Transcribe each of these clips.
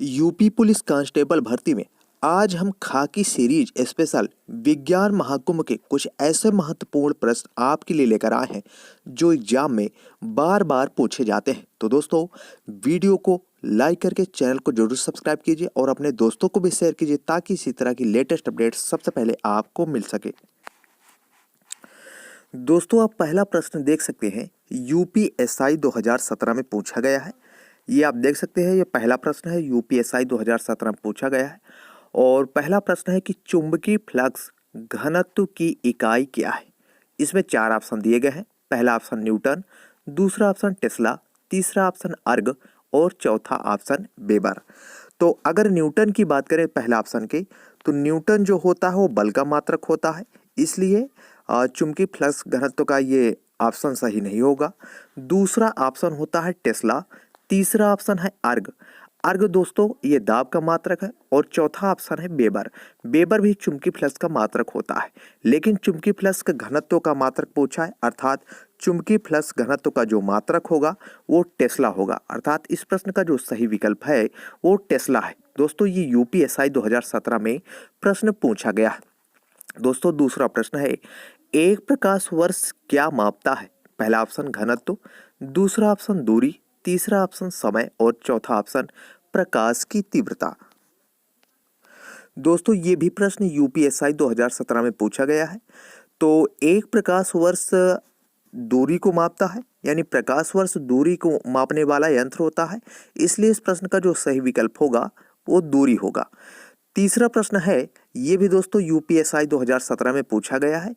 UP police constable भर्ती में आज हम खाकी सीरीज स्पेशल विज्ञान महाकुंभ के कुछ ऐसे महत्वपूर्ण प्रश्न आपके लिए लेकर आए हैं जो एग्जाम में बार बार पूछे जाते हैं। तो दोस्तों, वीडियो को लाइक करके चैनल को जरूर सब्सक्राइब कीजिए और अपने दोस्तों को भी शेयर कीजिए ताकि इसी तरह की लेटेस्ट अपडेट सबसे पहले आपको मिल सके। दोस्तों, आप पहला प्रश्न देख सकते हैं, यूपीएसआई 2017 में पूछा गया है। ये आप देख सकते हैं, ये पहला प्रश्न है, यूपीएसआई 2017 में पूछा गया है। और पहला प्रश्न है कि चुंबकीय फ्लक्स घनत्व की इकाई क्या है। इसमें 4 ऑप्शन दिए गए हैं। पहला ऑप्शन न्यूटन, दूसरा ऑप्शन टेस्ला, तीसरा ऑप्शन अर्ग और चौथा ऑप्शन वेबर। तो अगर न्यूटन की बात करें पहला ऑप्शन की, तो न्यूटन जो होता है वो बल का मात्रक होता है, इसलिए चुंबकीय फ्लक्स घनत्व का ये ऑप्शन सही नहीं होगा। दूसरा ऑप्शन होता है टेस्ला, तीसरा ऑप्शन है अर्ग। अर्ग दोस्तों ये दाब का मात्रक है। और चौथा ऑप्शन है वेबर। वेबर भी चुंबकीय फ्लक्स का मात्रक होता है, लेकिन चुंबकीय फ्लक्स का घनत्व का मात्रक पूछा है, अर्थात चुंबकीय फ्लक्स घनत्व का जो मात्रक होगा वो टेस्ला होगा। अर्थात इस प्रश्न का जो सही विकल्प है वो टेस्ला है। दोस्तों, ये यूपीएसआई 2017 में प्रश्न पूछा गया है। दोस्तों, दूसरा प्रश्न है, एक प्रकाश वर्ष क्या मापता है। पहला ऑप्शन घनत्व, दूसरा ऑप्शन दूरी, तीसरा ऑप्शन समय और चौथा ऑप्शन प्रकाश की तीव्रता। दोस्तों, ये भी प्रश्न यूपीएसआई 2017 में पूछा गया है। तो एक प्रकाश वर्ष दूरी को मापता है, यानी प्रकाश वर्ष दूरी को मापने वाला यंत्र होता है, इसलिए इस प्रश्न का जो सही विकल्प होगा वो दूरी होगा। तीसरा प्रश्न है, ये भी दोस्तों यूपीएसआई 2017 में पूछा गया है,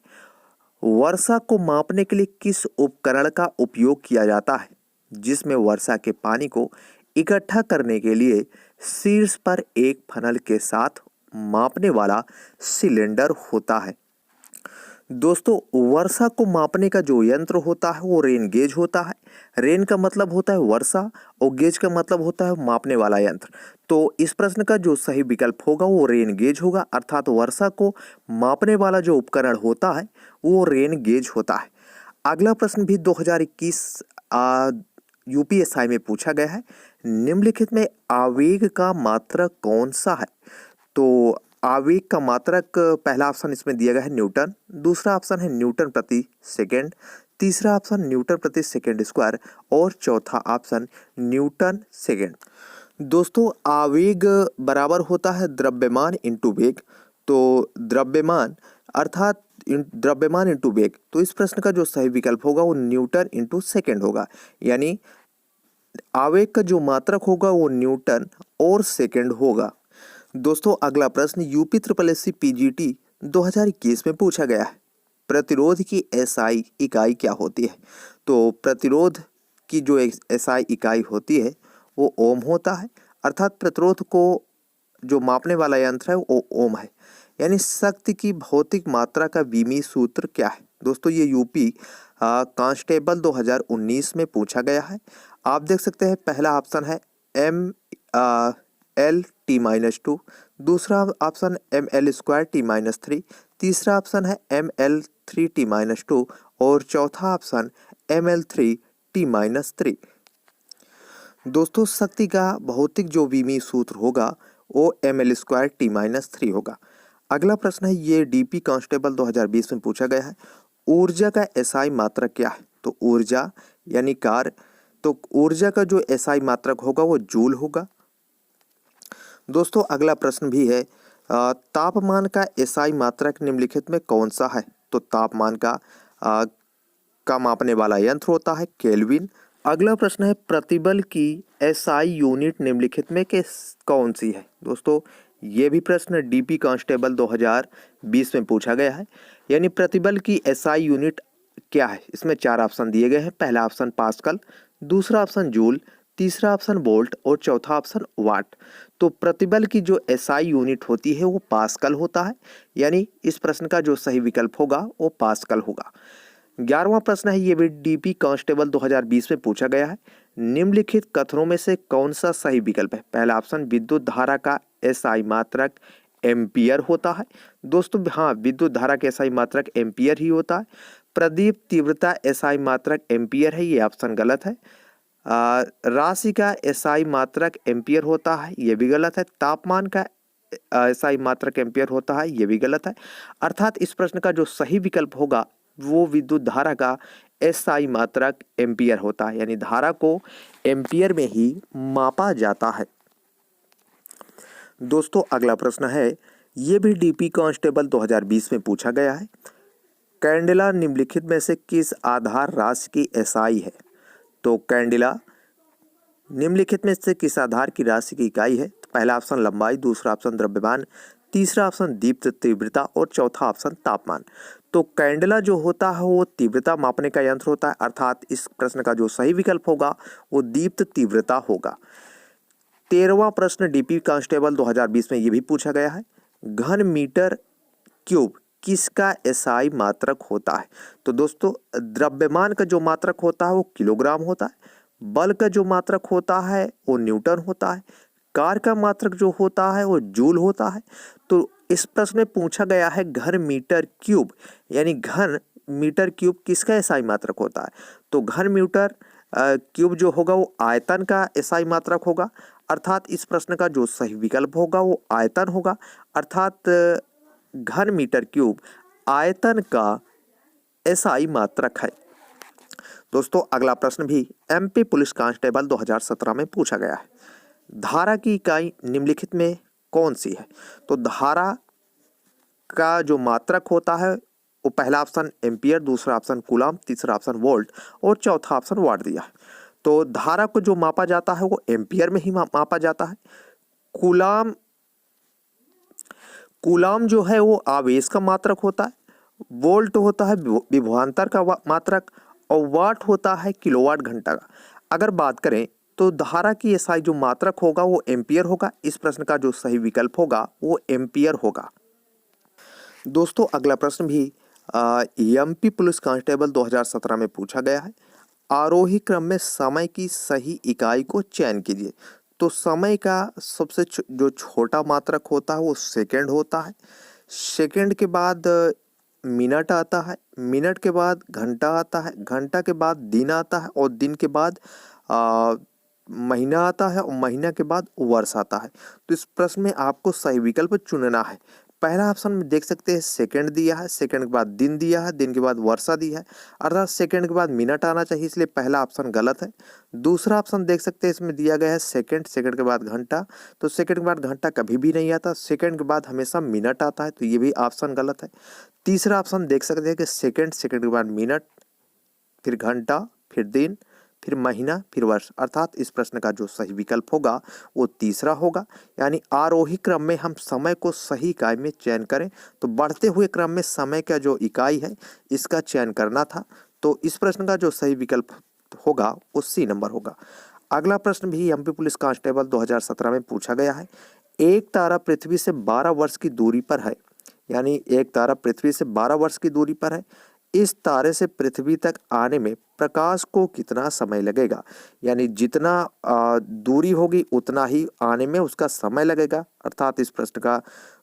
वर्षा को मापने के लिए किस उपकरण का उपयोग किया जाता है, जिसमें वर्षा के पानी को इकट्ठा करने के लिए शीर्ष पर एक फनल के साथ मापने वाला सिलेंडर होता है। दोस्तों, वर्षा को मापने का जो यंत्र होता है वो रेन गेज होता है। रेन का मतलब होता है वर्षा और गेज का मतलब होता है मापने वाला यंत्र। तो इस प्रश्न का जो सही विकल्प होगा वो रेन गेज होगा, अर्थात वर्षा को मापने वाला जो उपकरण होता है वो रेन गेज होता है। अगला प्रश्न भी 2021 यूपीएसआई में पूछा गया है, निम्नलिखित में आवेग का मात्रक कौन सा है। तो आवेग का मात्रक पहला ऑप्शन इसमें दिया गया है न्यूटन, दूसरा ऑप्शन है न्यूटन प्रति सेकेंड, तीसरा ऑप्शन न्यूटन प्रति सेकेंड स्क्वायर और चौथा ऑप्शन न्यूटन सेकेंड। दोस्तों, आवेग बराबर होता है द्रव्यमान इंटू वेग। तो द्रव्यमान अर्थात द्रव्यमान इंटू वेग, तो इस प्रश्न का जो सही विकल्प होगा वो न्यूटन इंटू सेकेंड होगा, यानी आवेग का जो मात्रक होगा वो न्यूटन और सेकेंड होगा। दोस्तों, अगला प्रश्न यूपी ट्रिपल एससी पीजीटी 2021 में पूछा गया है, प्रतिरोध की एसआई इकाई क्या होती है। तो प्रतिरोध की जो एसआई इकाई होती है वो ओम होता है, अर्थात प्रतिरोध को जो मापने वाला यंत्र है वो ओम है। यानी शक्ति की भौतिक मात्रा का विमीय सूत्र क्या है। दोस्तों, ये यूपी कांस्टेबल 2019 में पूछा गया है। आप देख सकते हैं, पहला ऑप्शन है ML T-2, दूसरा ऑप्शन ML² T-3, तीसरा ऑप्शन है ML3T-2 और चौथा ऑप्शन ML3T-3। दोस्तों, शक्ति का भौतिक जो विमीय सूत्र होगा वो ML² T-3 होगा। अगला प्रश्न है, ये डीपी कांस्टेबल 2020 में पूछा गया है, ऊर्जा का एसआई मात्रक क्या है। तो ऊर्जा यानी कार्य, तो ऊर्जा का जो एसआई मात्रक होगा वो जूल होगा। दोस्तों, अगला प्रश्न भी है, तापमान का एसआई मात्रक निम्नलिखित में कौन सा है। तो तापमान का मापने वाला यंत्र होता है केल्विन। अगला प्रश्न है, प्रतिबल की एसआई यूनिट निम्नलिखित में कौन सी है। दोस्तों, ये भी प्रश्न डीपी कांस्टेबल 2020 में पूछा गया है, यानी प्रतिबल की एसआई यूनिट क्या है। इसमें 4 ऑप्शन दिए गए हैं। पहला ऑप्शन पास्कल, दूसरा ऑप्शन जूल, तीसरा ऑप्शन वोल्ट और चौथा ऑप्शन वाट। तो प्रतिबल की जो एसआई यूनिट होती है वो पास्कल होता है, यानी इस प्रश्न का जो सही विकल्प होगा वो पास्कल होगा। 11वां प्रश्न है, ये भी डीपी कांस्टेबल 2020 में पूछा गया है, निम्नलिखित कथनों में से कौन सा सही विकल्प है। पहला ऑप्शन विद्युत धारा का एसआई मात्रक एम्पियर होता है। दोस्तों, हाँ, विद्युत धारा का एसआई मात्रक एम्पियर ही होता है। प्रदीप तीव्रता एसआई मात्रक एम्पियर है, ये ऑप्शन गलत है। राशि का एसआई मात्रक एम्पियर होता है, ये भी गलत है। तापमान का एसआई मात्रक एम्पियर होता है, ये भी गलत है। अर्थात इस प्रश्न का जो सही विकल्प होगा वो विद्युत धारा का एसआई मात्रक एम्पियर होता है, यानी धारा को एम्पियर में ही मापा जाता है। दोस्तों अगला प्रश्न है, ये भी डीपी कांस्टेबल 2020 में पूछा गया है। कैंडेला निम्नलिखित में से किस आधार राशि की एसआई है? तो कैंडेला निम्नलिखित में से किस आधार की राशि की इकाई है? तो पहला ऑप्शन लंबाई, दूसरा ऑप्शन द्रव्यमान, तीसरा ऑप्शन दीप्त तीव्रता और चौथा ऑप्शन तापमान। तो कैंडेला जो होता है वो तीव्रता मापने का यंत्र होता है, अर्थात इस प्रश्न का जो सही विकल्प होगा वो दीप्त तीव्रता होगा। 13वां प्रश्न डीपी कांस्टेबल 2020 में ये भी पूछा गया है। घन मीटर क्यूब किसका एसआई मात्रक होता है? तो दोस्तों द्रव्यमान का जो मात्रक होता है वो किलोग्राम होता है, बल का जो मात्रक होता है वो न्यूटन होता है, कार का मात्रक जो होता है वो जूल होता है। तो इस प्रश्न में पूछा गया है घन मीटर क्यूब, यानी घन मीटर क्यूब किसका एसआई मात्रक होता है? तो घन मीटर क्यूब जो होगा वो आयतन का एसआई मात्रक होगा, अर्थात इस प्रश्न का जो सही विकल्प होगा वो आयतन होगा। अर्थात घन मीटर क्यूब आयतन का एसआई मात्रक है। दोस्तों अगला प्रश्न भी एमपी पुलिस कांस्टेबल 2017 में पूछा गया है। धारा की इकाई निम्नलिखित में कौन सी है? तो धारा का जो मात्रक होता है वो पहला ऑप्शन एम्पियर, दूसरा ऑप्शन कूलम, तीसरा ऑप्शन वोल्ट और चौथा ऑप्शन वाट दिया है। तो धारा को जो मापा जाता है वो एम्पियर में ही मापा जाता है। कूलम जो है वो आवेश का मात्रक होता है, वोल्ट होता है विभवांतर का मात्रक और वाट होता है किलोवाट घंटा का। अगर बात करें तो धारा की एसआई जो मात्रक होगा वो एम्पियर होगा। इस प्रश्न का जो सही विकल्प होगा वो एम्पियर होगा। दोस्तों अगला प्रश्न भी एमपी पुलिस कांस्टेबल 2017 में पूछा गया है। आरोही क्रम में समय की सही इकाई को चयन कीजिए। तो समय का सबसे जो छोटा मात्रक होता है वो सेकंड होता है, सेकंड के बाद मिनट आता है, मिनट के बाद घंटा आता है, घंटा के बाद दिन आता है और दिन के बाद महीना आता है और महीना के बाद वर्ष आता है। तो इस प्रश्न में आपको सही विकल्प चुनना है। पहला ऑप्शन में देख सकते हैं सेकंड दिया है, सेकंड के बाद दिन दिया है, दिन के बाद वर्षा दी है, अर्थात सेकंड के बाद मिनट आना चाहिए, इसलिए पहला ऑप्शन गलत है। दूसरा ऑप्शन देख सकते हैं इसमें दिया गया है सेकंड, सेकंड के बाद घंटा, तो सेकंड के बाद घंटा कभी भी नहीं आता, सेकंड के बाद हमेशा मिनट आता है, तो ये भी ऑप्शन गलत है। तीसरा ऑप्शन देख सकते हैं कि सेकंड, सेकंड के बाद मिनट, फिर घंटा, फिर दिन, फिर महीना, फिर वर्ष, अर्थात इस प्रश्न का जो सही विकल्प होगा वो तीसरा होगा। यानी आरोही क्रम में हम समय को सही इकाई में चयन करें, तो बढ़ते हुए क्रम में समय का जो इकाई है इसका चयन करना था। तो इस प्रश्न का जो सही विकल्प होगा वो सी नंबर होगा। अगला प्रश्न भी एमपी पुलिस कांस्टेबल 2017 में पूछा गया है। एक तारा पृथ्वी से 12 वर्ष की दूरी पर है, यानी एक तारा पृथ्वी से 12 वर्ष की दूरी पर है। इस तारे से पृथ्वी तक आने में प्रकाश को कितना समय लगेगा? यानी जितना दूरी होगी उतना ही आने में उसका समय लगेगा, अर्थात इस प्रश्न का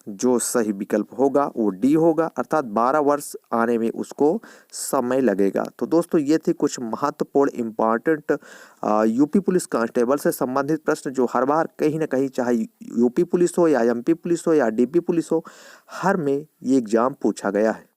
जो सही विकल्प होगा वो डी होगा, अर्थात 12 वर्ष आने में उसको समय लगेगा। तो दोस्तों ये थे कुछ महत्वपूर्ण इम्पॉर्टेंट यूपी पुलिस कांस्टेबल से संबंधित प्रश्न जो हर बार कहीं ना कहीं, चाहे यूपी पुलिस हो या एमपी पुलिस हो या डीपी पुलिस हो, हर में ये एग्जाम पूछा गया है।